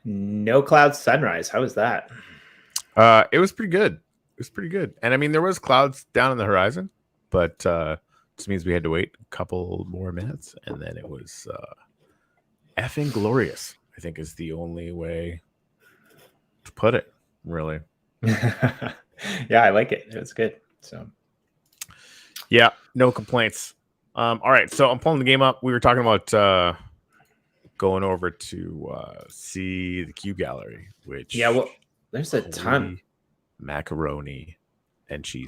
No cloud sunrise. How was that? It was pretty good. It was pretty good. And I mean, there was clouds down on the horizon, but this means we had to wait a couple more minutes, and then it was effing glorious. I think is the only way to put it. Really. Yeah, I like it. It was good. So Yeah, no complaints. All right, so I'm pulling the game up. We were talking about going over to see the Cube Gallery, which yeah, well, there's a ton. Macaroni and cheesy.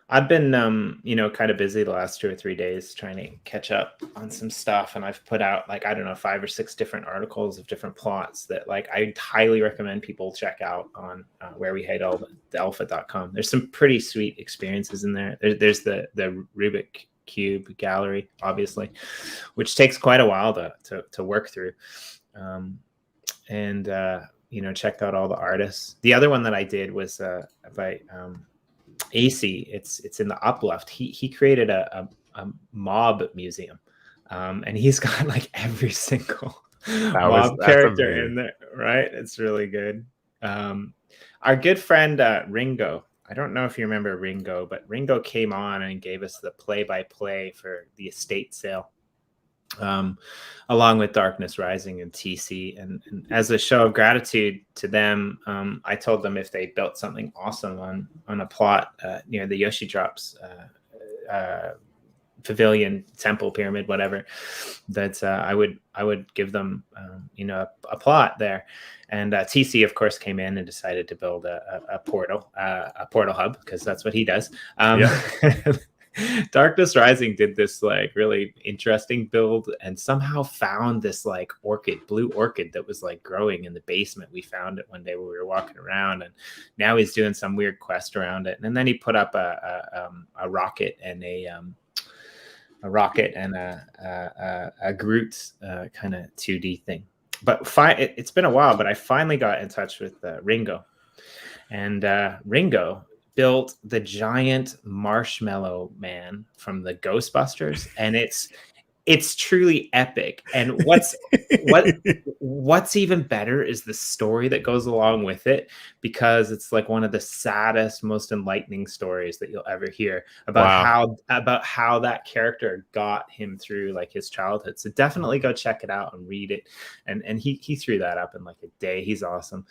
I've been, kind of busy the last 2 or 3 days trying to catch up on some stuff, and I've put out like I don't know 5 or 6 different articles of different plots that like I highly recommend people check out on where we hate all the alpha.com. There's some pretty sweet experiences in there. There's the Rubik Cube gallery, obviously, which takes quite a while to work through, and checked out all the artists. The other one that I did was by AC. It's in the Uplift. He created a mob museum, and he's got like every single mob character in there. Right? It's really good. Our good friend Ringo. I don't know if you remember Ringo, but Ringo came on and gave us the play-by-play for the estate sale, along with Darkness Rising and TC. And as a show of gratitude to them, I told them if they built something awesome on a plot near the Yoshi Drops pavilion, temple, pyramid, whatever, that I would give them a plot there. And TC, of course, came in and decided to build a portal hub, because that's what he does. Darkness Rising did this like really interesting build and somehow found this like blue orchid that was like growing in the basement. We found it one day when we were walking around, and now he's doing some weird quest around it. And then he put up a rocket and a Groot kind of 2D thing. But it's been a while, but I finally got in touch with Ringo, and Ringo built the giant marshmallow man from the Ghostbusters, and it's truly epic. And what's even better is the story that goes along with it, because it's like one of the saddest, most enlightening stories that you'll ever hear about how that character got him through like his childhood. So definitely go check it out and read it. And he threw that up in like a day. He's awesome.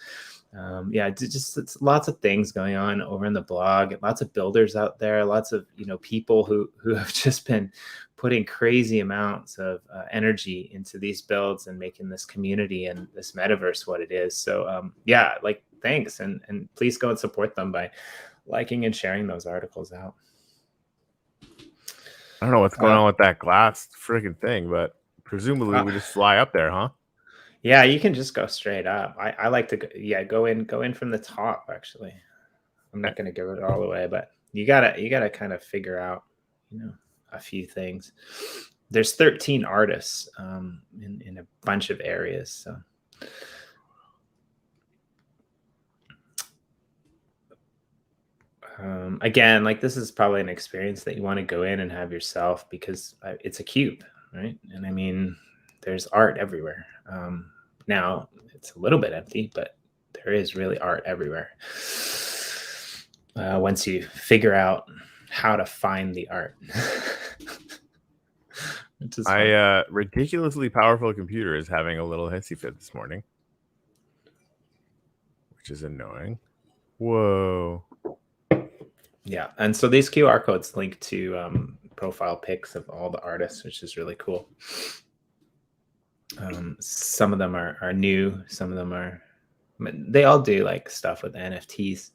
Just it's lots of things going on over in the blog, lots of builders out there, lots of people who have just been putting crazy amounts of energy into these builds and making this community and this metaverse what it is. So thanks, and please go and support them by liking and sharing those articles out. I don't know what's going on with that glass freaking thing, but presumably we just fly up there, huh? Yeah, you can just go straight up. I like to go in from the top. Actually, I'm not going to give it all away, but you gotta kind of figure out a few things. There's 13 artists in a bunch of areas. So again, like this is probably an experience that you want to go in and have yourself, because it's a cube, right? And I mean, there's art everywhere. Now it's a little bit empty, but there is really art everywhere. Once you figure out how to find the art. My ridiculously powerful computer is having a little hissy fit this morning, which is annoying. Whoa. Yeah, and so these QR codes link to profile pics of all the artists, which is really cool. Some of them are new, some of them they all do like stuff with NFTs.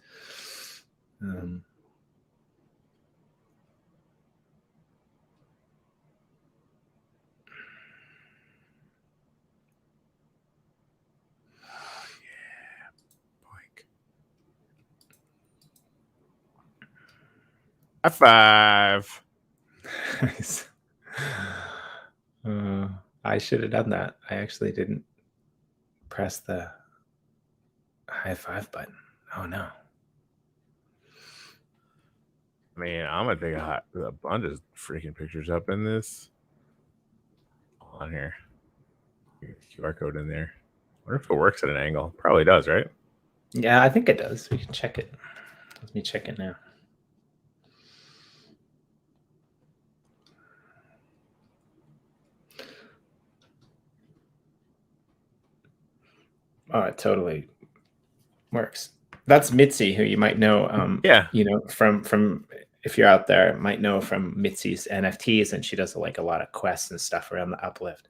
High five. Nice. I should have done that. I actually didn't press the high five button. Oh no. I mean, I'm gonna take a bunch of freaking pictures up in this. Hold on here. QR code in there. wonder if it works at an angle. Probably does, right? Yeah, I think it does. We can check it. Let me check it now. Oh, it totally works. That's Mitzi, who you might know. Yeah. You know, from if you're out there, might know from Mitzi's NFTs, and she does like a lot of quests and stuff around the Uplift.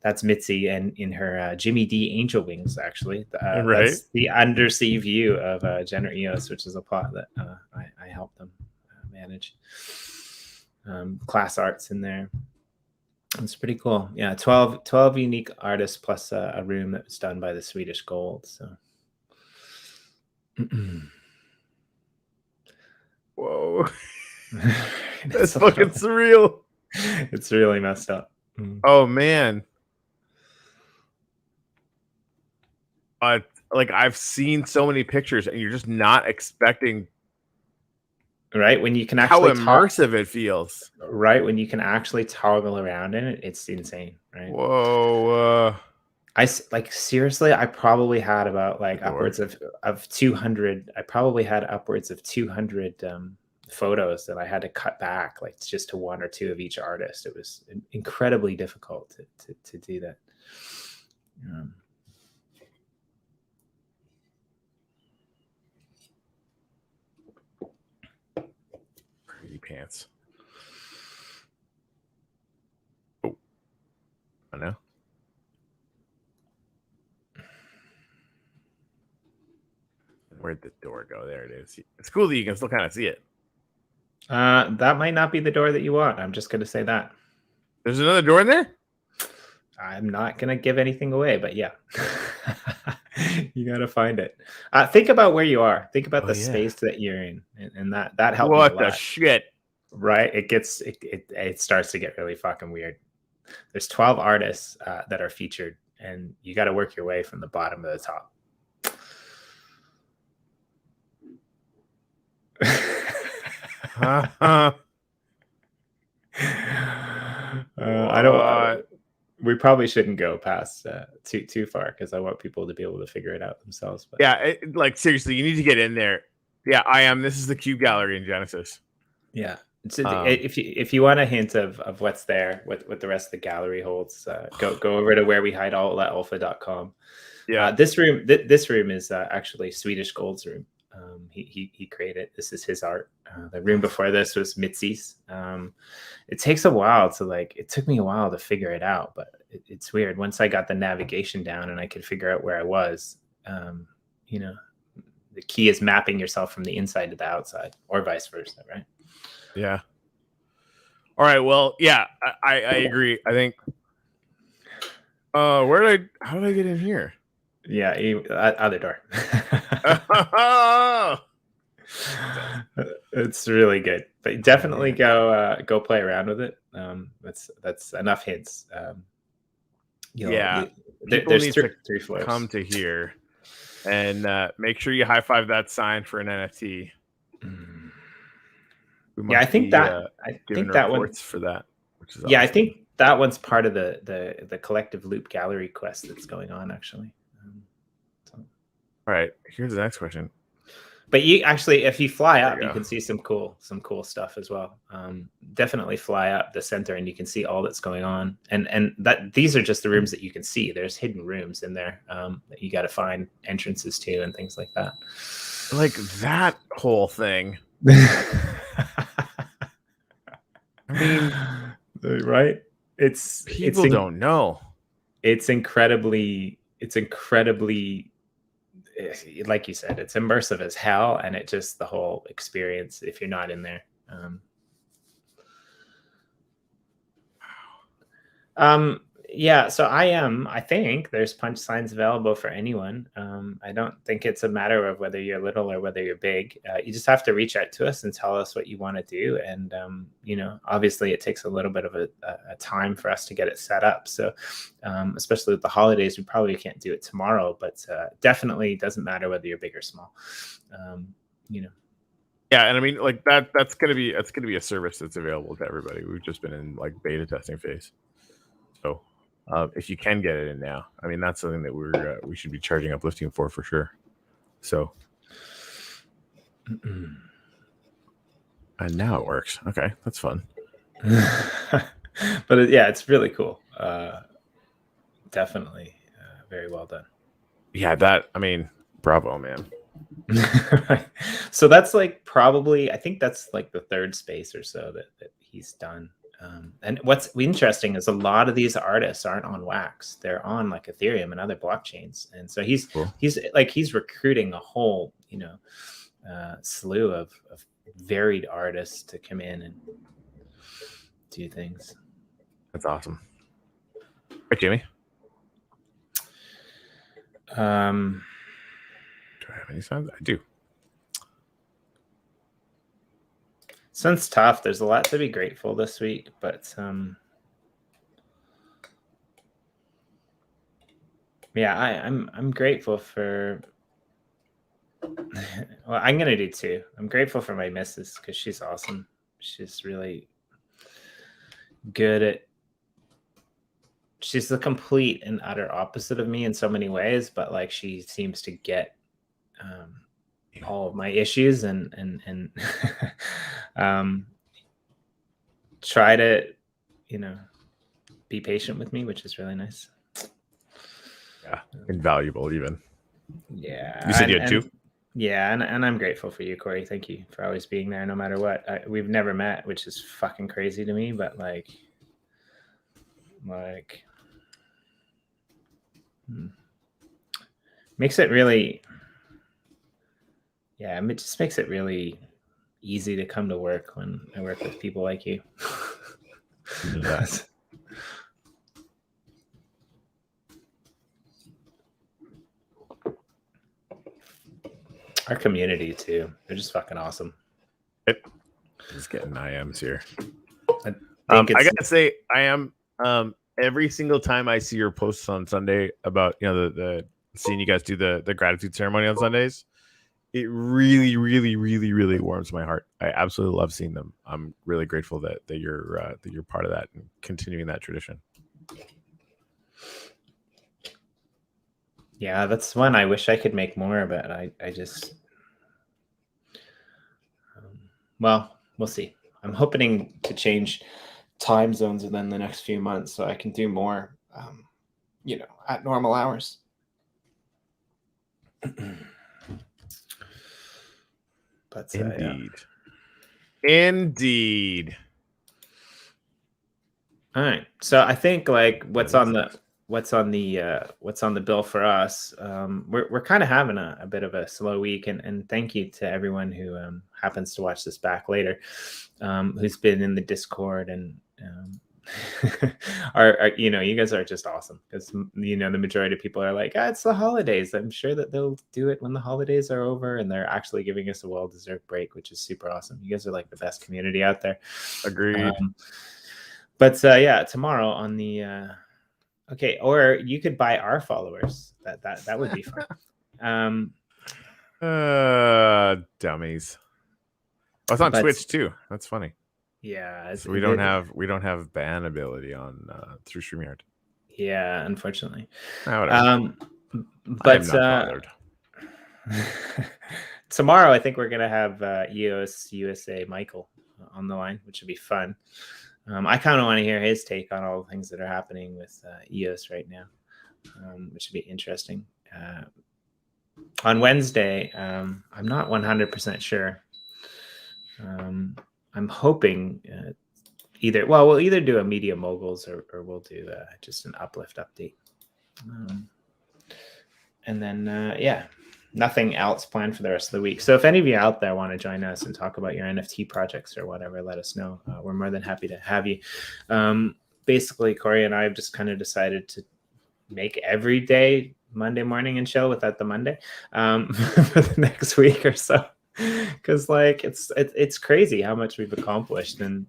That's Mitzi, and in her Jimmy D Angel Wings, actually. Right. That's the undersea view of Jenner EOS, which is a plot that I helped them manage. Class arts in there. It's pretty cool. Yeah, 12 unique artists plus a room that was done by the Swedish Gold. So, whoa, that's fucking surreal. It's really messed up. Oh man, like I've seen so many pictures, and you're just not expecting. Right, when you can actually how immersive it feels. Right, when you can actually toggle around in it, it's insane. Right. Whoa. I like seriously. I probably had about like upwards of 200. I probably had upwards of 200 photos that I had to cut back, like just to one or two of each artist. It was incredibly difficult to do that. Pants. Oh, I know. Where'd the door go? There it is. It's cool that you can still kind of see it. That might not be the door that you want. I'm just going to say that. There's another door in there? I'm not going to give anything away, but yeah. You got to find it. Think about where you are. Think about the space that you're in. And that helped me a lot. What the shit? Right? It starts to get really fucking weird. There's 12 artists that are featured, and you got to work your way from the bottom to the top. I don't. We probably shouldn't go past too far because I want people to be able to figure it out themselves. But. Yeah, like seriously, you need to get in there. Yeah, I am. This is the Cube Gallery in Genesis. Yeah. If you want a hint of what's there, what the rest of the gallery holds, go over to where we hide all at alpha.com. Yeah, this room is actually Swedish Gold's room. He created. This is his art. The room before this was Mitzi's. It takes a while to it took me a while to figure it out, but it's weird. Once I got the navigation down and I could figure out where I was, the key is mapping yourself from the inside to the outside, or vice versa, right? Yeah. All right. Well, yeah, I agree. I think. How did I get in here? Yeah, other door. It's really good, but definitely go play around with it. That's enough hints. There's three floors. Come to here and make sure you high five that sign for an NFT. Yeah, I think that one's for that. Which is awesome. I think that one's part of the collective loop gallery quest that's going on actually. All right, here's the next question. But you actually, if you fly up, you can see some cool stuff as well. Definitely fly up the center, and you can see all that's going on. And that these are just the rooms that you can see. There's hidden rooms in there that you got to find entrances to and things like that. Like that whole thing. I mean, right? People don't know. It's incredibly. Like you said, it's immersive as hell, and it just the whole experience if you're not in there. So I think there's punch signs available for anyone. I don't think it's a matter of whether you're little or whether you're big. You just have to reach out to us and tell us what you want to do. And, obviously it takes a little bit of a time for us to get it set up. So especially with the holidays, we probably can't do it tomorrow, but definitely doesn't matter whether you're big or small. Yeah, and I mean, like that's gonna be a service that's available to everybody. We've just been in like beta testing phase. So if you can get it in now. I mean, that's something that we should be charging uplifting for sure. So, and now it works. Okay, that's fun. But yeah, it's really cool. Definitely very well done. Yeah, bravo, man. So that's like probably, I think that's like the third space or so that he's done. And what's interesting is a lot of these artists aren't on Wax; they're on like Ethereum and other blockchains. And so he's recruiting a whole slew of varied artists to come in and do things. That's awesome. Hey, Jimmy. Do I have any signs? I do. Sounds tough. There's a lot to be grateful this week, but yeah, I'm grateful for. Well, I'm gonna do two. I'm grateful for my missus because she's awesome. She's really good at. She's the complete and utter opposite of me in so many ways, but like she seems to get all of my issues and try to be patient with me, which is really nice. Yeah, invaluable even. Yeah, you said you had two. Yeah, and I'm grateful for you, Corey. Thank you for always being there no matter what. We've never met, which is fucking crazy to me, but like makes it really, yeah, it just makes it really easy to come to work when I work with people like you. Our community too, they're just fucking awesome. Just getting IMs here. I gotta say, I am every single time I see your posts on Sunday about the seeing you guys do the gratitude ceremony on Sundays, it really, really, really, really warms my heart. I absolutely love seeing them. I'm really grateful that you're part of that and continuing that tradition. Yeah, that's one I wish I could make more, but I just well, we'll see. I'm hoping to change time zones within the next few months so I can do more at normal hours. But Indeed. All right. So I think like what's on the bill for us, we're kind of having a bit of a slow week, and thank you to everyone who happens to watch this back later, who's been in the Discord and are you guys are just awesome because the majority of people are like, it's the holidays. I'm sure that they'll do it when the holidays are over, and they're actually giving us a well-deserved break, which is super awesome. You guys are like the best community out there. Agreed. But yeah, tomorrow on the okay, or you could buy our followers. That would be fun. Dummies. Oh, it's on Twitch too. That's funny. Yeah, so we don't have ban ability on through StreamYard. Yeah, unfortunately. But I'm not bothered. Tomorrow, I think we're gonna have EOS USA Michael on the line, which would be fun. I kind of want to hear his take on all the things that are happening with EOS right now, which would be interesting. On Wednesday, I'm not 100% sure. I'm hoping we'll either do a Media Moguls or we'll do just an Uplift update. And then, yeah, nothing else planned for the rest of the week. So if any of you out there want to join us and talk about your NFT projects or whatever, let us know. We're more than happy to have you. Basically, Corey and I have just kind of decided to make every day Monday morning and chill without the Monday for the next week or so. Because like it's crazy how much we've accomplished. And,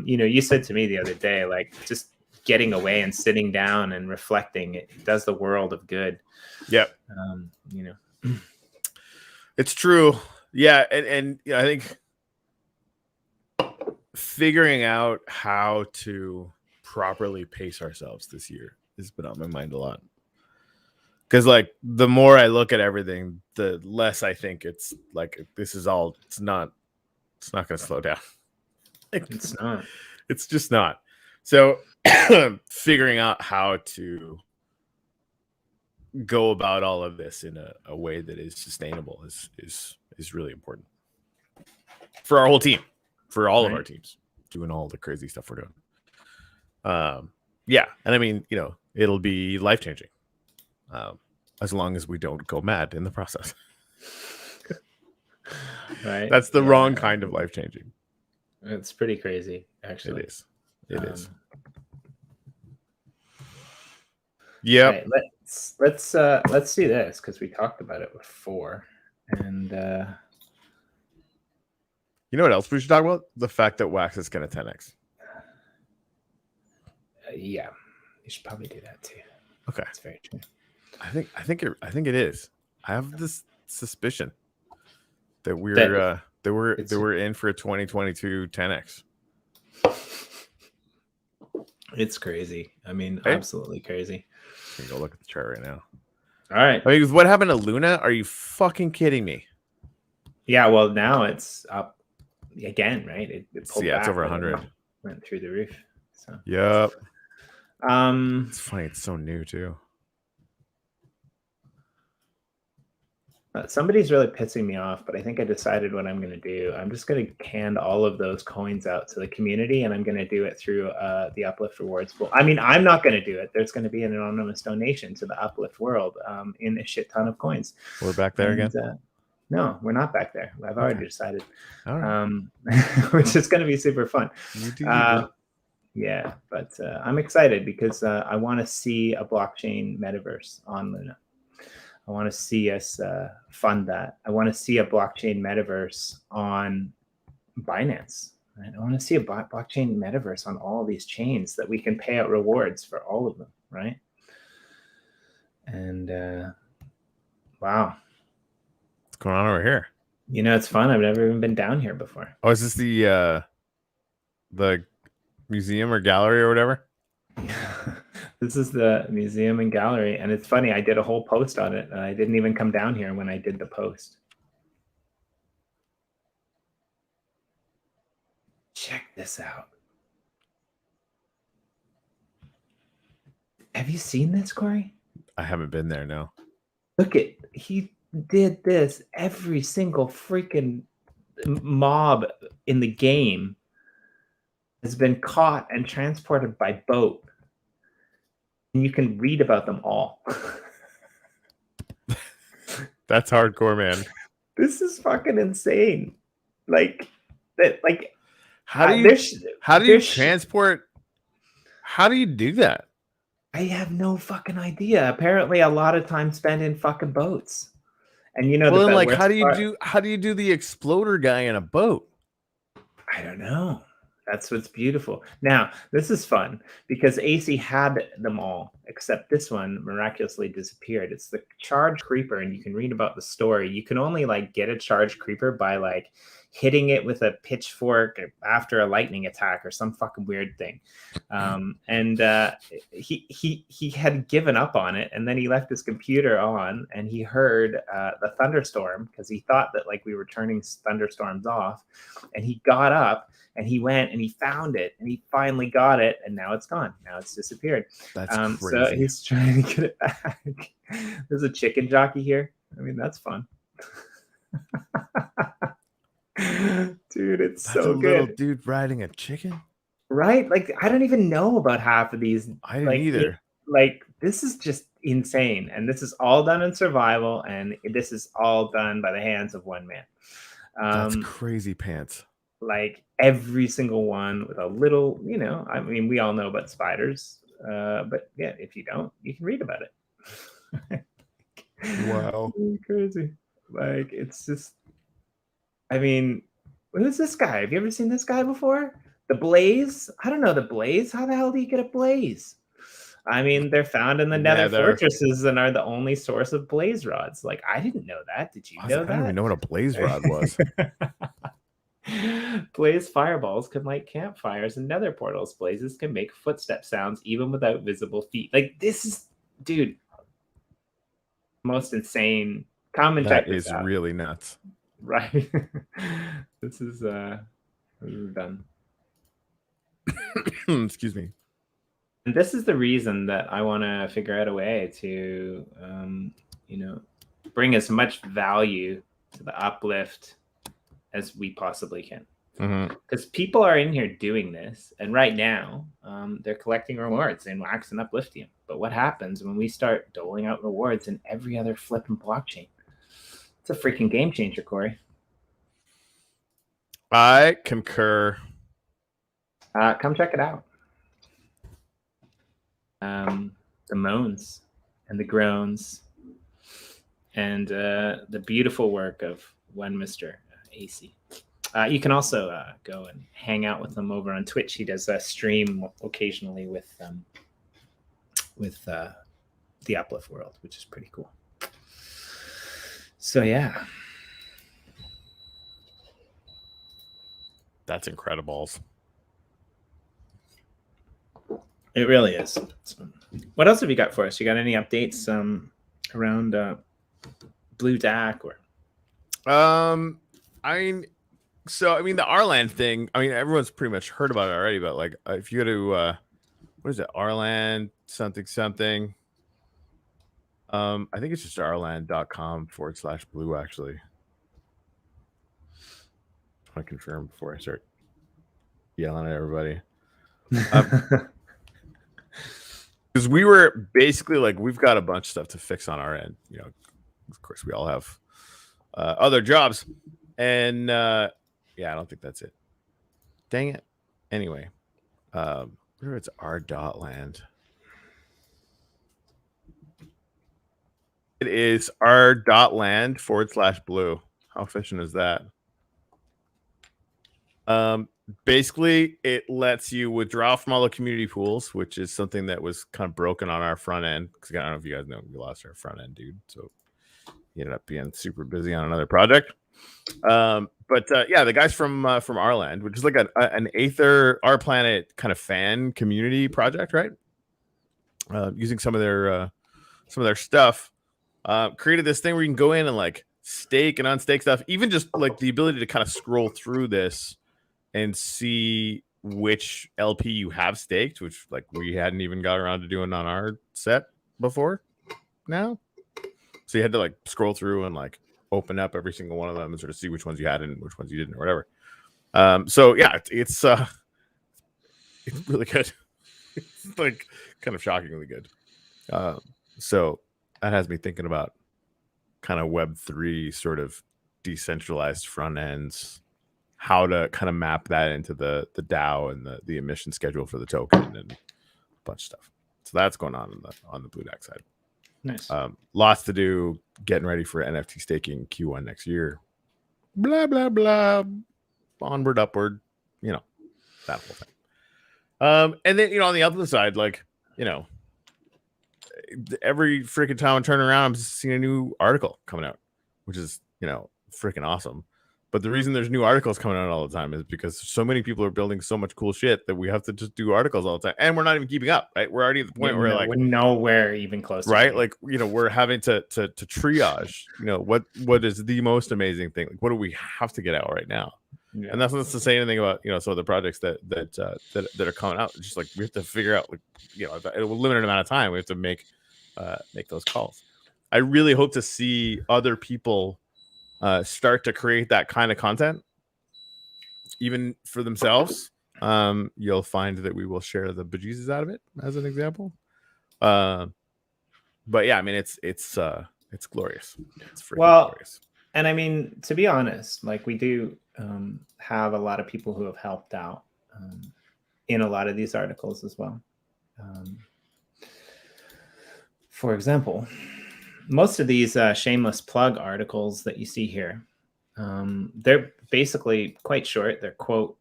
you said to me the other day, like just getting away and sitting down and reflecting, it does the world of good. Yep. It's true. Yeah. And I think figuring out how to properly pace ourselves this year has been on my mind a lot. Because like the more I look at everything, the less I think it's like this is all. It's not going to slow down. It's not. It's just not. So figuring out how to go about all of this in a way that is sustainable is really important for our whole team, for all of our teams, doing all the crazy stuff we're doing. Yeah, and I mean, it'll be life-changing as long as we don't go mad in the process. Right. That's the wrong kind of life-changing. It's pretty crazy, actually. It is. Yeah. Right, let's do this because we talked about it before, and you know what else we should talk about? The fact that Wax is going to 10x. Yeah, you should probably do that too. Okay, that's very true. I think it is. I have this suspicion that we're in for a 2022 10x. It's crazy. I mean, absolutely crazy. Let me go look at the chart right now. All right. I mean, what happened to Luna? Are you fucking kidding me? Yeah. Well, now it's up again, right? It pulled back, it's over 100. Went through the roof. So. Yep. It's funny. It's so new too. Somebody's really pissing me off, but I think I decided what I'm going to do. I'm just going to hand all of those coins out to the community, and I'm going to do it through the Uplift Rewards pool. I mean, I'm not going to do it. There's going to be an anonymous donation to the Uplift world in a shit ton of coins. We're back there again? No, we're not back there. I've already decided. All right. Which is going to be super fun. Yeah, but I'm excited because I want to see a blockchain metaverse on Luna. I want to see us fund that. I want to see a blockchain metaverse on Binance. Right? I want to see a blockchain metaverse on all these chains that we can pay out rewards for all of them, right? And wow. What's going on over here? It's fun. I've never even been down here before. Oh, is this the museum or gallery or whatever? This is the museum and gallery, and it's funny. I did a whole post on it, and I didn't even come down here when I did the post. Check this out. Have you seen this, Corey? I haven't been there, no. Look he did this. Every single freaking mob in the game has been caught and transported by boat. And you can read about them all. That's hardcore, man. This is fucking insane. Like that. Like how do you transport? How do you do that? I have no fucking idea. Apparently, a lot of time spent in fucking boats. And well, like how do you do the exploder guy in a boat? I don't know. That's what's beautiful. Now, this is fun because AC had them all, except this one miraculously disappeared. It's the charged creeper, and you can read about the story. You can only get a charged creeper by hitting it with a pitchfork after a lightning attack or some fucking weird thing. And he had given up on it, and then he left his computer on, and he heard the thunderstorm because he thought that we were turning thunderstorms off, and he got up. And he went and he found it, and he finally got it, and now it's gone. Now it's disappeared. That's crazy. So he's trying to get it back. There's a chicken jockey here. I mean, that's fun. Dude, it's so good. Little dude riding a chicken? Right? I don't even know about half of these. I didn't either. This is just insane. And this is all done in survival, and this is all done by the hands of one man. That's crazy pants. Every single one with a little, I mean, we all know about spiders, but yeah, if you don't, you can read about it. Wow. Crazy. It's just, I mean, who's this guy? Have you ever seen this guy before? The Blaze? I don't know the Blaze. How the hell do you get a Blaze? I mean, they're found in the Nether fortresses and are the only source of blaze rods. I didn't know that. Did you know that? I don't even know what a blaze rod was. Blaze fireballs can light campfires and nether portals. Blazes can make footstep sounds even without visible feet. Like, this is, dude, most insane. Come and check this out. That is really nuts. Right. This is done. Excuse me. And this is the reason that I want to figure out a way to, bring as much value to the uplift as we possibly can. Because people are in here doing this, and right now they're collecting rewards in Wax and Upliftium. But what happens when we start doling out rewards in every other flipping blockchain? It's a freaking game changer, Corey. I concur. Come check it out. The moans and the groans and the beautiful work of one Mr. AC. You can also go and hang out with him over on Twitch. He does a stream occasionally with the Uplift world, which is pretty cool. So yeah, that's incredible. It really is. So, what else have you got for us? You got any updates around Blue DAC or? The Arland thing. I mean, everyone's pretty much heard about it already. But like, if you go to what is it, Arland something. I think it's just arland.com/blue actually. I want to confirm before I start yelling at everybody. Because we were basically like, we've got a bunch of stuff to fix on our end. You know, of course, we all have other jobs, and I don't think that's it. Dang it. Anyway, where it's r.land. It is r.land/blue. How efficient is that? Basically, it lets you withdraw from all the community pools, which is something that was kind of broken on our front end. Because I don't know if you guys know, we lost our front end dude, so he ended up being super busy on another project. The guys from Arland, which is like an Aether Our Planet kind of fan community project, right? Using some of their stuff, created this thing where you can go in and like stake and unstake stuff, even just like the ability to kind of scroll through this and see which LP you have staked, which like we hadn't even got around to doing on our set before now. So you had to like scroll through and like open up every single one of them and sort of see which ones you had and which ones you didn't or whatever. It's really good. It's like kind of shockingly good. So that has me thinking about kind of Web3 sort of decentralized front ends, how to kind of map that into the DAO and the emission schedule for the token and a bunch of stuff. So that's going on the Blue DAC side. Nice. Lots to do, getting ready for NFT staking Q1 next year. Blah, blah, blah. Onward, upward, that whole thing. And then, on the other side, like, every freaking time I turn around, I'm seeing a new article coming out, which is, freaking awesome. But the reason there's new articles coming out all the time is because so many people are building so much cool shit that we have to just do articles all the time, and we're not even keeping up, right? We're already at the point where like we're nowhere even close, right? Like we're having to triage. What is the most amazing thing? Like, what do we have to get out right now? Yeah. And that's not to say anything about some of the projects that are coming out. It's just like we have to figure out in a limited amount of time we have to make those calls. I really hope to see other people start to create that kind of content, even for themselves. You'll find that we will share the bejesus out of it as an example. But yeah, I mean, it's glorious. It's freaking glorious. And I mean, to be honest, like we do have a lot of people who have helped out in a lot of these articles as well. For example, most of these shameless plug articles that you see here, they're basically quite short. They're quote,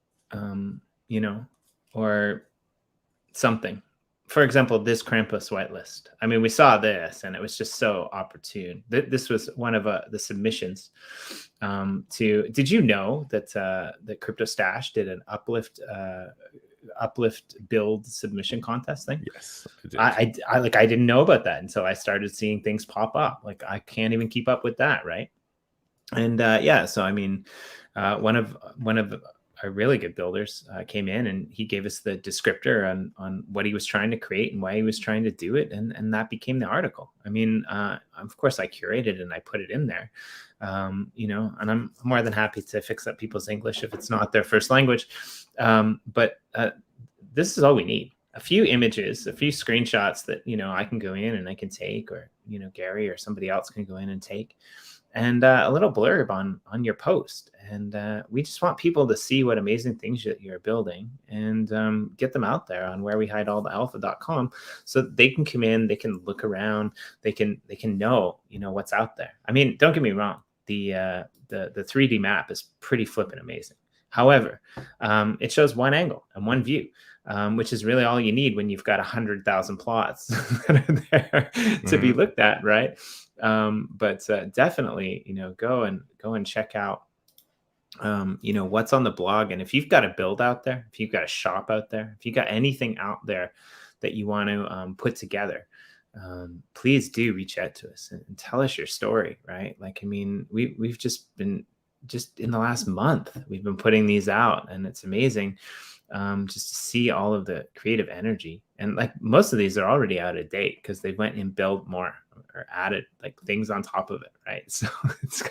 or something. for example, this Krampus whitelist. I mean, we saw this, and it was just so opportune. This was one of the submissions. Did you know that that Crypto Stash did an uplift build submission contest thing? Yes, I didn't know about that until I started seeing things pop up. Like, I can't even keep up with that, right? And so I mean, one of our really good builders came in, and he gave us the descriptor on what he was trying to create and why he was trying to do it, and that became the article. I mean, of course, I curated and I put it in there, and I'm more than happy to fix up people's English if it's not their first language. But this is all we need: a few images, a few screenshots that I can go in and I can take, or Gary or somebody else can go in and take. And a little blurb on your post. And we just want people to see what amazing things you're building, and get them out there on wherewehideallthealpha.com, so they can come in, they can look around, they can know what's out there. I mean, don't get me wrong, the 3D map is pretty flippin' amazing. However, it shows one angle and one view, which is really all you need when you've got 100,000 plots that are there to be looked at, right? But definitely, go and check out, what's on the blog. And if you've got a build out there, if you've got a shop out there, if you've got anything out there that you want to put together, please do reach out to us and tell us your story, right? Like, I mean, we've just in the last month, we've been putting these out, and it's amazing. Just to see all of the creative energy, and like most of these are already out of date because they went and built more or added like things on top of it, right? So it's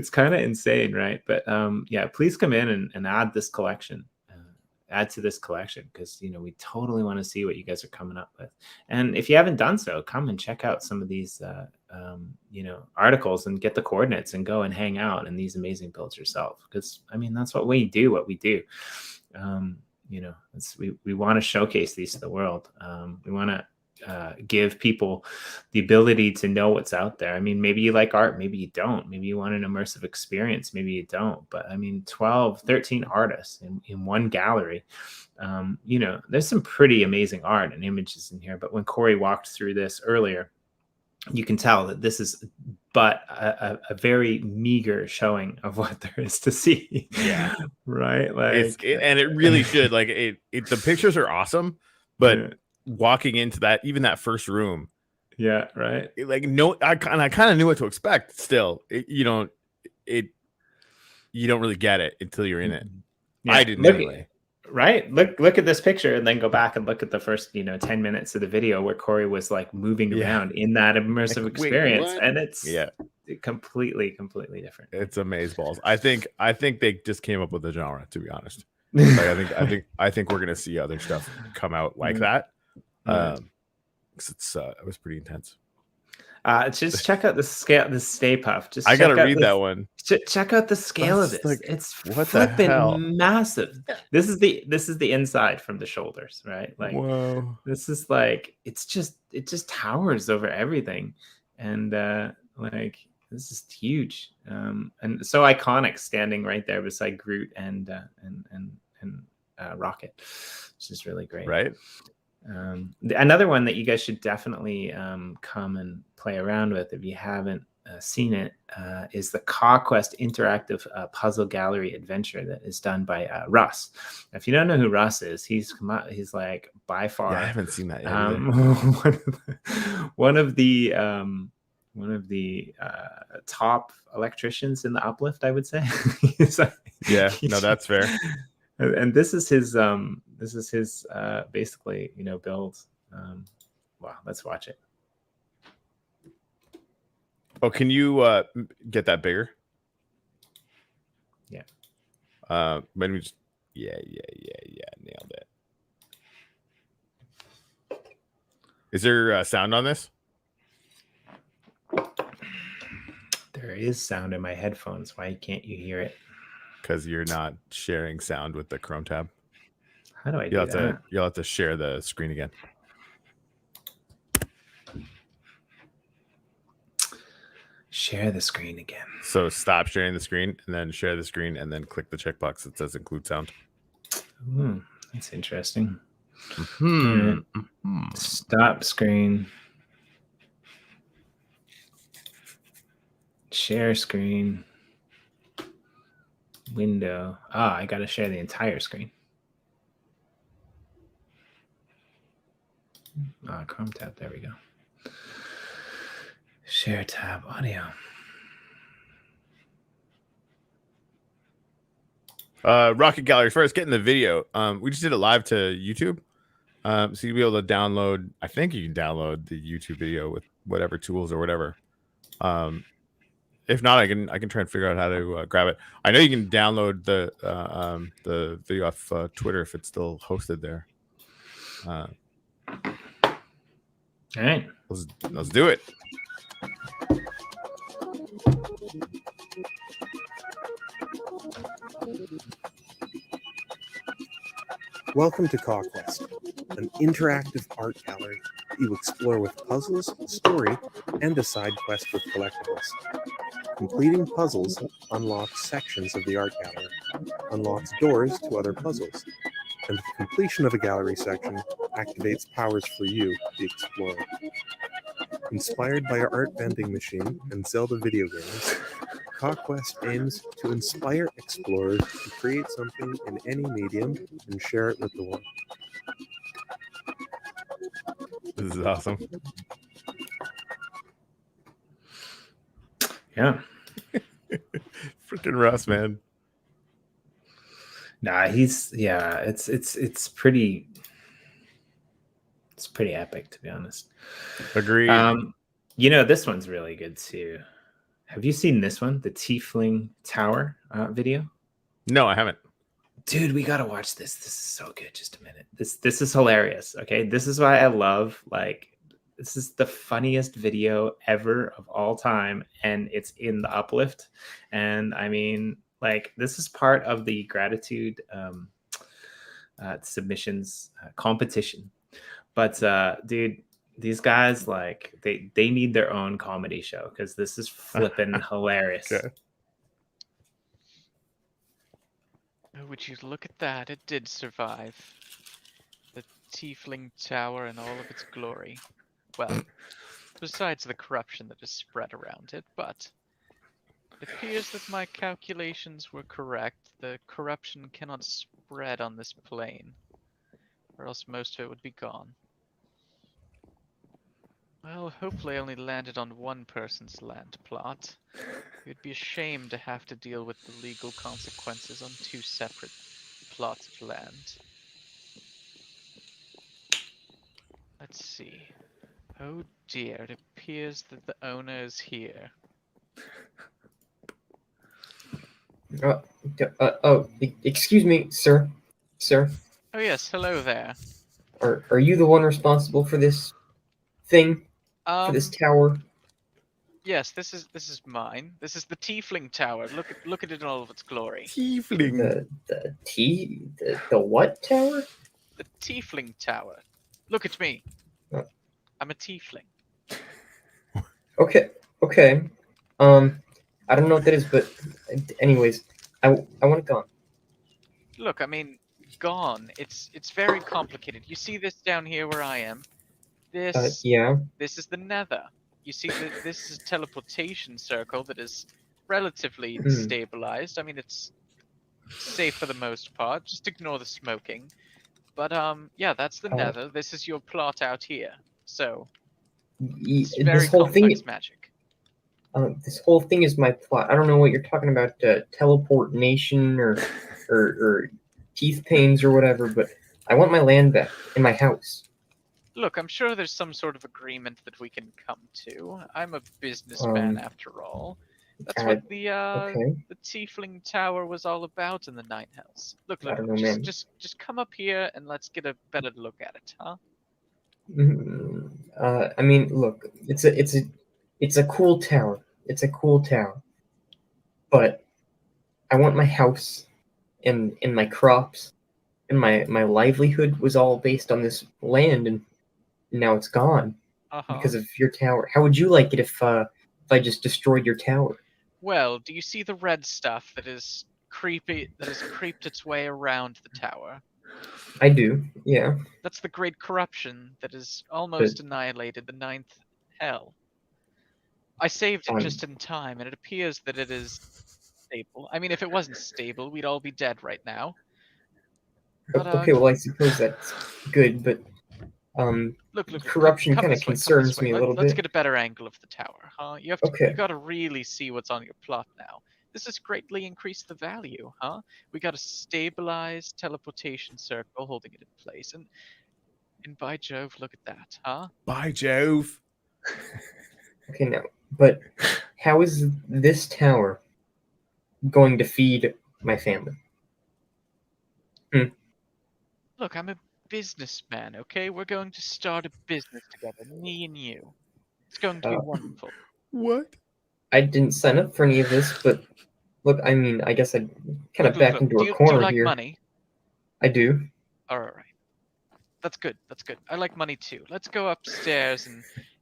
kind of insane, right? But please come in and add this collection, add to this collection, because we totally want to see what you guys are coming up with. And if you haven't done so, come and check out some of these articles and get the coordinates and go and hang out in these amazing builds yourself, because I mean, that's what we do. We want to showcase these to the world. We want to give people the ability to know what's out there. I mean, maybe you like art, maybe you don't. Maybe you want an immersive experience, maybe you don't. But I mean, 12, 13 artists in one gallery. There's some pretty amazing art and images in here. But when Corey walked through this earlier, you can tell that this is but a very meager showing of what there is to see. Yeah. Right. Like, and it really should. Like, the pictures are awesome, but walking into that first room. Yeah. Right. I kind of knew what to expect. Still, you don't really get it until you're in it. Yeah. I didn't anyway. Right. Look at this picture, and then go back and look at the first 10 minutes of the video where Corey was like moving around in that immersive experience, and it's completely different. It's amazeballs. I think they just came up with a genre, to be honest. Like, I think we're gonna see other stuff come out like that. It was pretty intense. Just check out the scale, the Stay Puft. I gotta read that one. Check out the scale of this. Like, it's what the hell? Massive. Yeah. This is the inside from the shoulders, right? Like, whoa. This is like, it just towers over everything, and like, this is huge, and so iconic, standing right there beside Groot and Rocket, which is really great, right? Another one that you guys should definitely come and play around with if you haven't seen it is the CawQuest interactive puzzle gallery adventure that is done by Russ. If you don't know who Russ is, he's like by far. Yeah, I haven't seen that yet. One of the top electricians in the Uplift, I would say. That's fair. And this is his basically build. Wow, let's watch it. Oh, can you get that bigger? Yeah. Maybe just nailed it. Is there sound on this? There is sound in my headphones. Why can't you hear it? Because you're not sharing sound with the Chrome tab. How do I do that? You'll have to share the screen again. Share the screen again. So stop sharing the screen and then share the screen and then click the checkbox that says include sound. That's interesting. Right. Stop screen. Share screen. Window. I got to share the entire screen. Chrome tab. There we go. Share tab audio. Rocket Gallery. First, getting the video. We just did it live to YouTube. So you'll be able to download. I think you can download the YouTube video with whatever tools or whatever. If not, I can try and figure out how to grab it. I know you can download the video off Twitter if it's still hosted there. All right, let's do it. Welcome to Conquest, an interactive art gallery you explore with puzzles, story, and a side quest with collectibles. Completing puzzles unlocks sections of the art gallery, unlocks doors to other puzzles, and the completion of a gallery section activates powers for you, the explorer. Inspired by our art vending machine and Zelda video games, Conquest aims to inspire explorers to create something in any medium and share it with the world. This is awesome. Yeah. Freaking Russ, man. Nah, it's pretty epic, to be honest. Agreed. This one's really good too. Have you seen this one, the Tiefling Tower video? No, I haven't. Dude, we gotta watch this. This is so good. Just a minute. This is hilarious. Okay, this is why I love, this is the funniest video ever of all time, and it's in the Uplift. And I mean, this is part of the gratitude submissions competition. But dude, these guys, they need their own comedy show, because this is flipping hilarious. Okay. Oh, would you look at that? It did survive. The Tiefling Tower in all of its glory. Well, besides the corruption that is spread around it, but it appears that my calculations were correct. The corruption cannot spread on this plane, or else most of it would be gone. Well, hopefully I only landed on one person's land plot. It would be a shame to have to deal with the legal consequences on two separate plots of land. Let's see. Oh dear, it appears that the owner is here. Excuse me, sir. Sir. Oh yes, hello there. Are you the one responsible for this thing? For this tower? Yes, this is mine. This is the Tiefling Tower. Look at it in all of its glory. Tiefling. The what tower? The Tiefling Tower. Look at me. I'm a Tiefling. Okay. I don't know what that is, but anyways, I want it gone. Look, I mean, gone. It's very complicated. You see this down here where I am? This This is the Nether. You see that this is a teleportation circle that is relatively stabilized. I mean, it's safe for the most part. Just ignore the smoking. But yeah, that's the Nether. This is your plot out here. So it's very this whole complex thing, magic. This whole thing is my plot. I don't know what you're talking about, teleport nation or teeth pains or whatever, but I want my land back in my house. Look, I'm sure there's some sort of agreement that we can come to. I'm a businessman after all. That's what the Tiefling Tower was all about in the Night House. Look, just come up here and let's get a better look at it, huh? I mean, look, it's a cool tower. It's a cool tower, but I want my house and my crops and my livelihood was all based on this land, and now it's gone because of your tower. How would you like it if I just destroyed your tower? Well, do you see the red stuff that is creepy, that has creeped its way around the tower? I do. Yeah. That's the great corruption that has almost annihilated the ninth hell. I saved it just in time, and it appears that it is stable. I mean, if it wasn't stable, we'd all be dead right now. But, okay, well, I suppose that's good, but look, corruption come kind of this way, concerns me a little Let's bit. get a better angle of the tower, huh? You got to really see what's on your plot now. This has greatly increased the value, huh? We got a stabilized teleportation circle holding it in place, and by Jove, look at that, huh? By Jove. Okay, now, but how is this tower going to feed my family? Look, I'm a businessman, okay? We're going to start a business together, me and you. It's going to be wonderful. What? I didn't sign up for any of this, but look, I mean, I guess I kind of backed into a corner do you like here. Money? I do. All right. That's good. That's good. I like money too. Let's go upstairs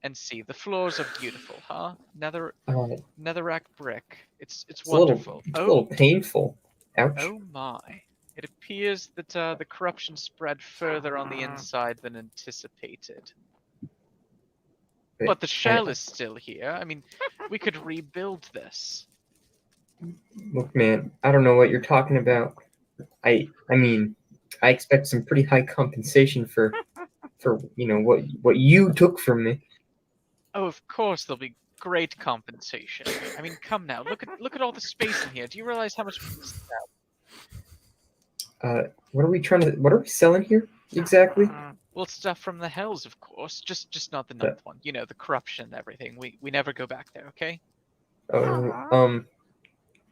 and see. The floors are beautiful, huh? Netherrack brick. It's wonderful. A little painful. Ouch. Oh my. It appears that the corruption spread further on the inside than anticipated. But the shell is still here. I mean, we could rebuild this. Look, man, I don't know what you're talking about. I mean, I expect some pretty high compensation for what you took from me. Oh, of course there'll be great compensation. I mean, come now, look at all the space in here. Do you realize how much? What are we selling here exactly? Well, stuff from the hells, of course. Just not the ninth one. You know, the corruption and everything. We never go back there, okay?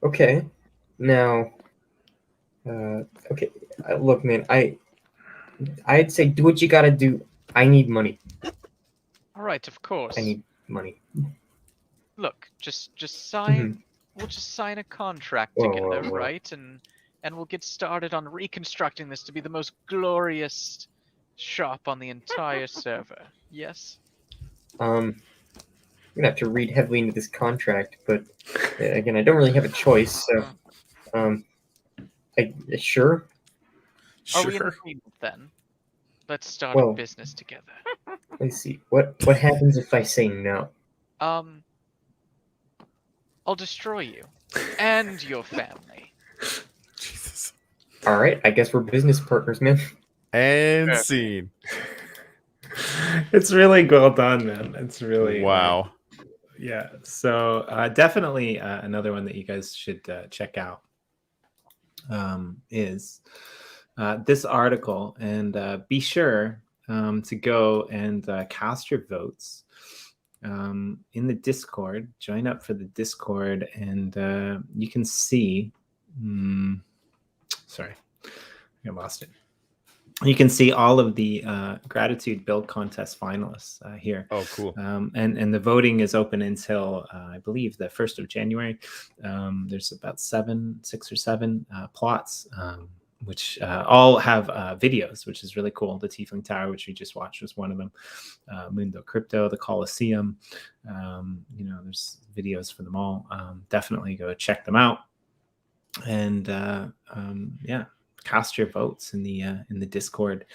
Okay. Now, okay. Look, man, I'd say do what you gotta do. I need money. All right, of course. I need money. Look, just sign. We'll just sign a contract together, right? And we'll get started on reconstructing this to be the most glorious shop on the entire server. Yes? I'm gonna have to read heavily into this contract, but again, I don't really have a choice, so sure. Are we in agreement then? Let's start a business together. Let's see. What happens if I say no? I'll destroy you and your family. Jesus. All right, I guess we're business partners, man. And scene. It's really well done, man. It's really wow. Yeah. So definitely another one that you guys should check out is this article, and be sure to go and cast your votes in the Discord. Join up for the Discord, and you can see. Sorry, I lost it. You can see all of the gratitude build contest finalists here. Oh, cool. And the voting is open until I believe the 1st of January. There's about 6 or 7 plots, which all have videos, which is really cool. The Tiefling Tower, which we just watched, was one of them. Mundo Crypto, the Colosseum. There's videos for them all. Definitely go check them out. And cast your votes in the Discord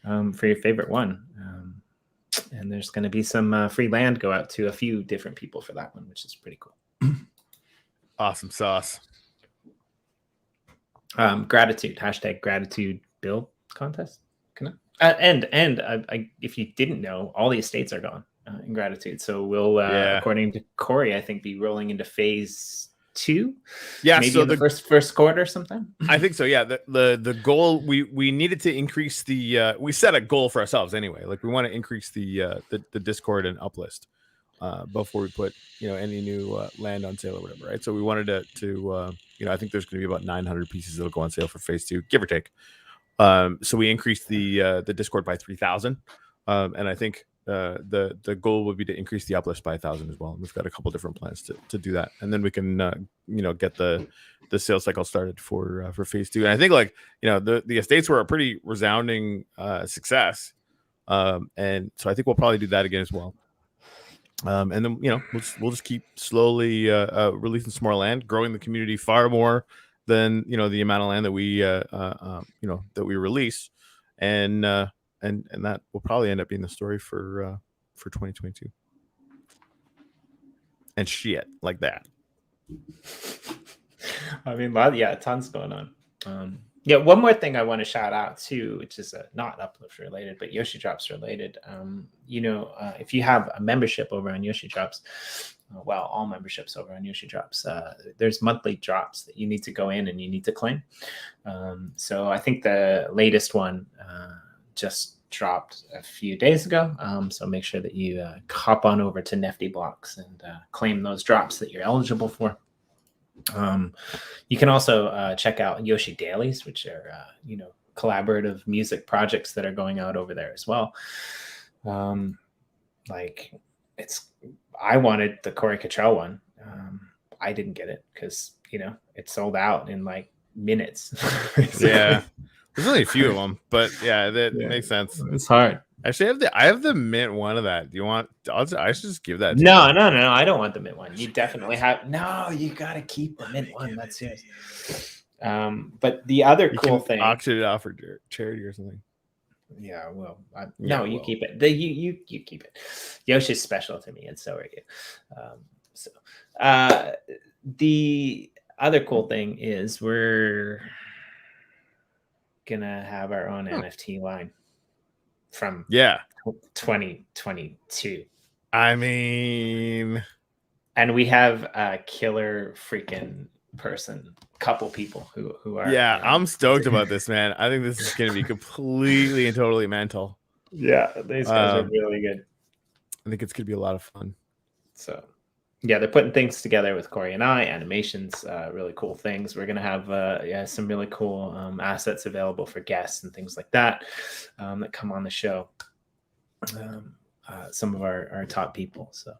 for your favorite one. And there's going to be some free land go out to a few different people for that one, which is pretty cool. Awesome sauce. Gratitude, #gratitude build contest. And if you didn't know, all the estates are gone in gratitude. So we'll, according to Corey, I think be rolling into phase 2. Yeah, maybe so in the first quarter sometime. I think so. Yeah, the goal, we needed to increase the we set a goal for ourselves anyway. Like we want to increase the Discord and uplist before we put any new land on sale or whatever, right? So we wanted to I think there's going to be about 900 pieces that'll go on sale for phase 2, give or take. So we increased the Discord by 3,000, and I think the goal would be to increase the uplist by 1,000 as well. And we've got a couple different plans to do that, and then we can get the sales cycle started for phase 2. And I think the estates were a pretty resounding success, and so I think we'll probably do that again as well. And then we'll just keep slowly releasing some more land, growing the community far more than the amount of land that we that we release, and that will probably end up being the story for 2022. And shit like that. I mean, tons going on. One more thing I want to shout out too, which is not Uplift related, but Yoshi Drops related. If you have a membership over on Yoshi Drops, all memberships over on Yoshi Drops, there's monthly drops that you need to go in and you need to claim. So I think the latest one just dropped a few days ago. So make sure that you hop on over to Nifty Blocks and claim those drops that you're eligible for. You can also check out Yoshi Dailies, which are collaborative music projects that are going out over there as well. I wanted the Corey Cottrell one. I didn't get it because it sold out in like minutes. Yeah, there's only a few of them, but yeah, that makes sense. It's hard. Actually, I have the mint one of that. Do you want? I should just give that. To No, you. no. I don't want the mint one. You definitely have. No, you gotta keep the mint one. That's serious. But the other cool thing, auction it off for charity or something. Yeah, well, you keep it. You keep it. Yoshi's special to me, and so are you. The other cool thing is we're gonna have our own NFT line from 2022. I mean, and we have a killer freaking couple people who are. Yeah, I'm stoked about this, man. I think this is gonna be completely and totally mental. Yeah, these guys are really good. I think it's gonna be a lot of fun. So yeah, they're putting things together with Corey and I, animations, really cool things. We're gonna have some really cool assets available for guests and things like that that come on the show. Some of our top people. So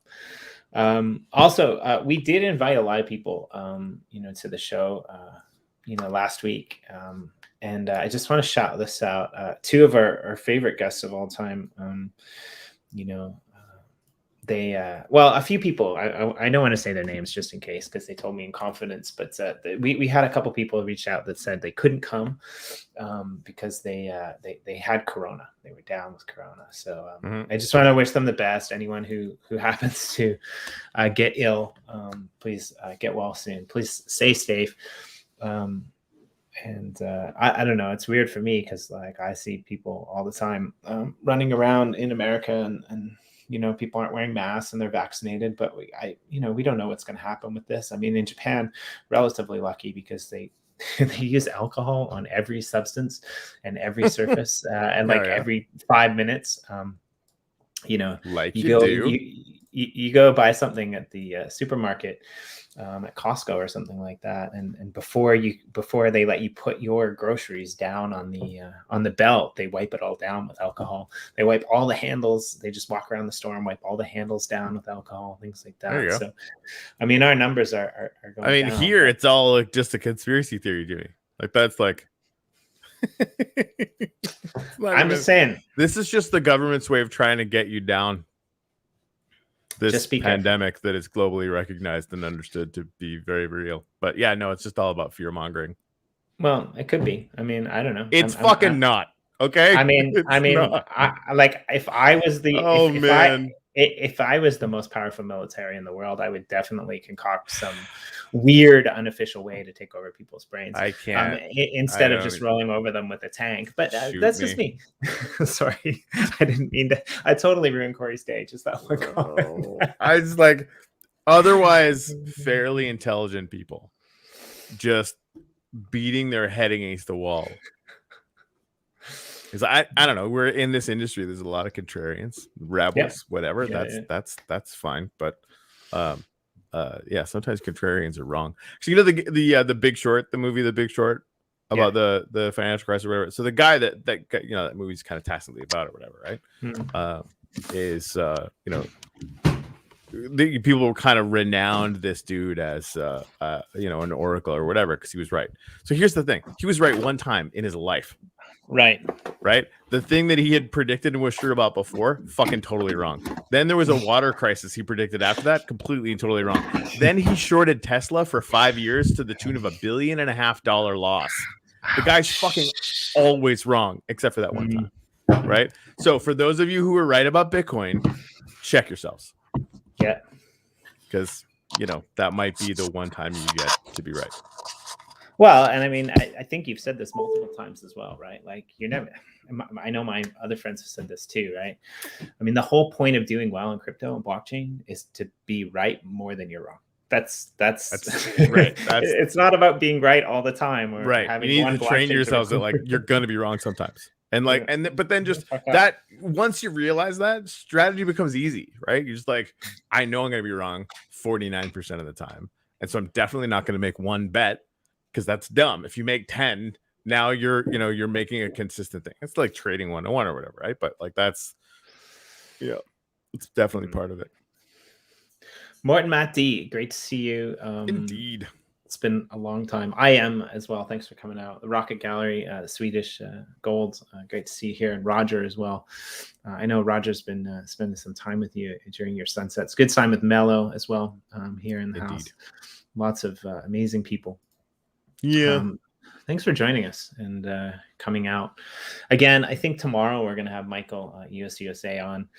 also we did invite a lot of people to the show last week, and I just want to shout this out. Two of our favorite guests of all time, they a few people, I don't want to say their names just in case because they told me in confidence, but we had a couple people reach out that said they couldn't come because they had corona. They were down with corona. So I just want to wish them the best. Anyone who happens to get ill, please get well soon. Please stay safe. And I don't know, it's weird for me because like I see people all the time running around in America and people aren't wearing masks and they're vaccinated, but we don't know what's going to happen with this. I mean, in Japan, relatively lucky because they use alcohol on every substance and every surface, and every 5 minutes, you go buy something at the supermarket, at Costco or something like that, and before they let you put your groceries down on the belt, they wipe it all down with alcohol. They wipe all the handles. They just walk around the store and wipe all the handles down with alcohol, things like that. There you go. So, I mean, our numbers are going. I mean, down, here it's all like just a conspiracy theory, Jimmy. Like that's like. I'm just saying, this is just the government's way of trying to get you down. This pandemic that is globally recognized and understood to be very real. But yeah, no, it's just all about fear mongering. Well, it could be. I mean, I don't know. It's I'm not. Okay. I mean, if I was the if I was the most powerful military in the world, I would definitely concoct some weird unofficial way to take over people's brains. I can't instead of just rolling over them with a tank. But that's just me. Sorry, I didn't mean to. I totally ruined Corey's day. Just that one comment. I was like, otherwise fairly intelligent people just beating their head against the wall. Because I don't know, we're in this industry. There's a lot of contrarians, rebels, whatever. That's fine. But sometimes contrarians are wrong. So the Big Short, the movie The Big Short, about the financial crisis or whatever. So the guy that that movie's kind of tacitly about or whatever, right? Is the people were kind of renowned this dude as an oracle or whatever because he was right. So here's the thing: he was right one time in his life. Right. The thing that he had predicted and was sure about before, fucking totally wrong. Then there was a water crisis he predicted after that, completely and totally wrong. Then he shorted Tesla for 5 years to the tune of $1.5 billion loss. The guy's fucking always wrong, except for that one time. Right? So for those of you who were right about Bitcoin, check yourselves. Yeah. Because, that might be the one time you get to be right. Well, and I mean, I think you've said this multiple times as well, right? Like you're never, I know my other friends have said this too, right? I mean, the whole point of doing well in crypto and blockchain is to be right more than you're wrong. That's right. It's not about being right all the time. Or right. having you need to train yourselves that like you're going to be wrong sometimes. And like, but then just that once you realize that, strategy becomes easy, right? You're just like, I know I'm going to be wrong 49% of the time. And so I'm definitely not going to make one bet, because that's dumb. If you make 10, now you're making a consistent thing. It's like trading 101 or whatever, right? But like that's, it's definitely part of it. Morton Matt D, great to see you. Indeed. It's been a long time. I am as well. Thanks for coming out. The Rocket Gallery, the Swedish Gold. Great to see you here. And Roger as well. I know Roger's been spending some time with you during your sunsets. Good time with Mello as well here in the house. Lots of amazing people. Yeah. Thanks for joining us and coming out. Again, I think tomorrow we're going to have Michael, EOSIO on.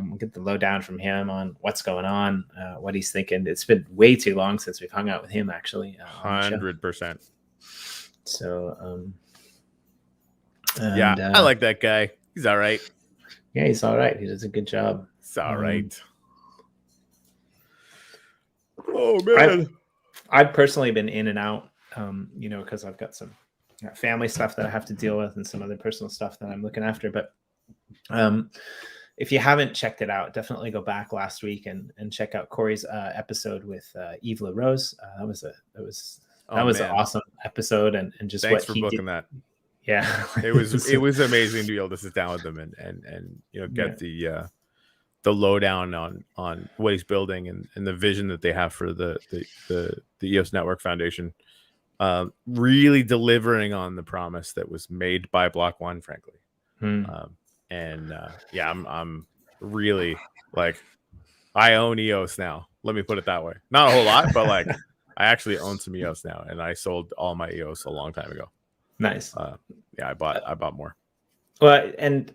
We'll get the lowdown from him on what's going on, what he's thinking. It's been way too long since we've hung out with him, actually. 100%. So, I like that guy. He's all right. Yeah, he's all right. He does a good job. It's all right. Oh, man. I've personally been in and out. Because I've got some family stuff that I have to deal with and some other personal stuff that I'm looking after. But if you haven't checked it out, definitely go back last week and check out Corey's episode with Yves LaRose. That was an awesome episode, and just thanks what for he booking did. that. Yeah, it was amazing to be able to sit down with them and get the lowdown on what he's building and the vision that they have for the EOS Network Foundation. Really delivering on the promise that was made by Block One, frankly. I'm really like, I own EOS now. Let me put it that way. Not a whole lot, but like I actually own some EOS now, and I sold all my EOS a long time ago. Nice. I bought more. Well, and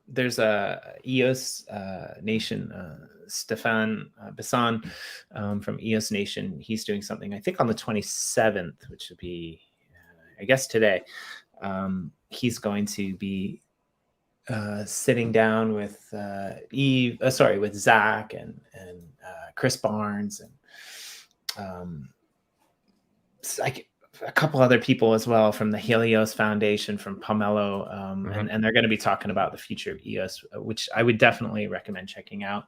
there's a EOS Nation, Stefan Bisson from EOS Nation. He's doing something, I think, on the 27th, which would be, I guess, today. He's going to be sitting down with with Zach and Chris Barnes and a couple other people as well from the Helios Foundation, from Pomelo, and they're going to be talking about the future of EOS, which I would definitely recommend checking out.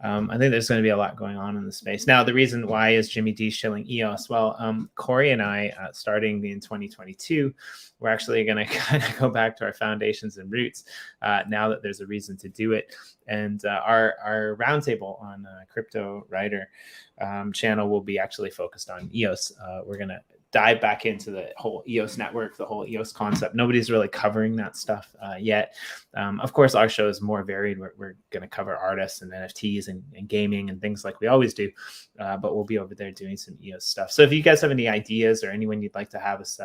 I think there's going to be a lot going on in the space. Now, the reason why is Jimmy D shilling EOS? Well, Corey and I, starting in 2022, we're actually going to kind of go back to our foundations and roots now that there's a reason to do it. And our roundtable on Crypto Writer channel will be actually focused on EOS. We're going to dive back into the whole EOS network, the whole EOS concept. Nobody's really covering that stuff yet. Of course, our show is more varied. We're going to cover artists and NFTs and gaming and things like we always do. But we'll be over there doing some EOS stuff. So if you guys have any ideas or anyone you'd like to have us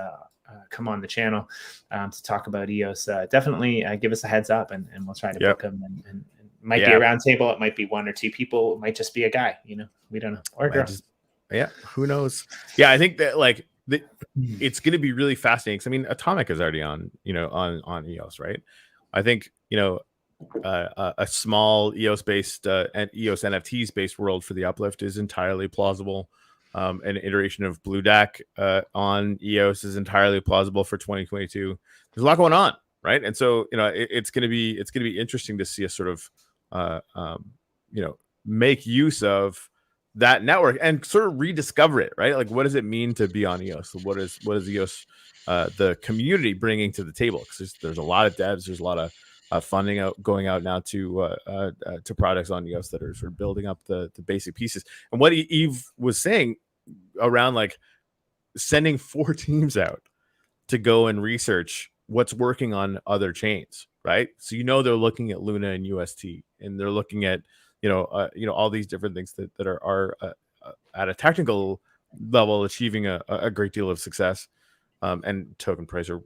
come on the channel to talk about EOS, definitely give us a heads up and we'll try to book them. And it might be a round table. It might be one or two people. It might just be a guy, we don't know. Or girls. Who knows? Yeah, I think that like it's going to be really fascinating. 'Cause, I mean, Atomic is already on EOS, right? I think, a small EOS based and EOS NFTs based world for the Uplift is entirely plausible. An iteration of Blue Deck on EOS is entirely plausible for 2022. There's a lot going on, right? And so, it's going to be interesting to see us sort of, make use of that network and sort of rediscover it, right? Like, what does it mean to be on EOS? What is EOS, the community bringing to the table? Because there's a lot of devs, there's a lot of funding going out now to products on EOS that are sort of building up the basic pieces. And what Eve was saying around like sending 4 teams out to go and research what's working on other chains, right? So they're looking at Luna and UST, and they're looking at all these different things that are at a technical level achieving a great deal of success, and token price or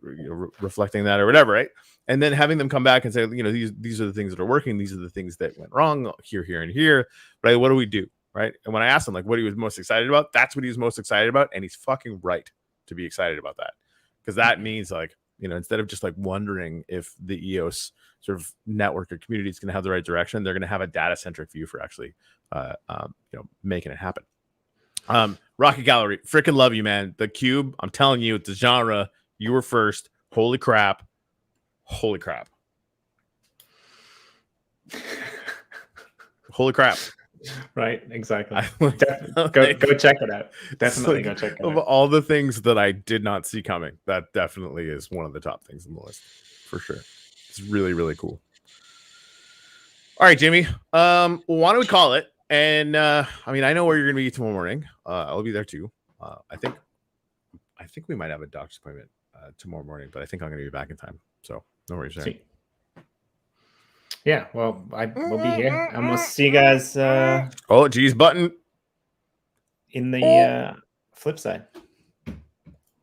reflecting that or whatever, right? And then having them come back and say, these are the things that are working, these are the things that went wrong here, and here, right? What do we do, right? And when I asked him like what he was most excited about, that's what he was most excited about, and he's fucking right to be excited about that, because that means like, instead of just like wondering if the EOS sort of network or community is going to have the right direction, they're going to have a data centric view for actually making it happen. Rocket Gallery, freaking love you, man. The Cube, I'm telling you, it's the genre. You were first. Holy crap. Holy crap. Holy crap. Right, exactly. Go check it out. Definitely go check it out. Of all the things that I did not see coming, that definitely is one of the top things on the list for sure. It's really, really cool. All right, Jimmy. Why don't we call it? And I know where you're gonna be tomorrow morning. I'll be there too. I think we might have a doctor's appointment tomorrow morning, but I think I'm gonna be back in time. So no worries there. Yeah, well, we'll be here. And we'll see you guys oh geez, button in the flip side.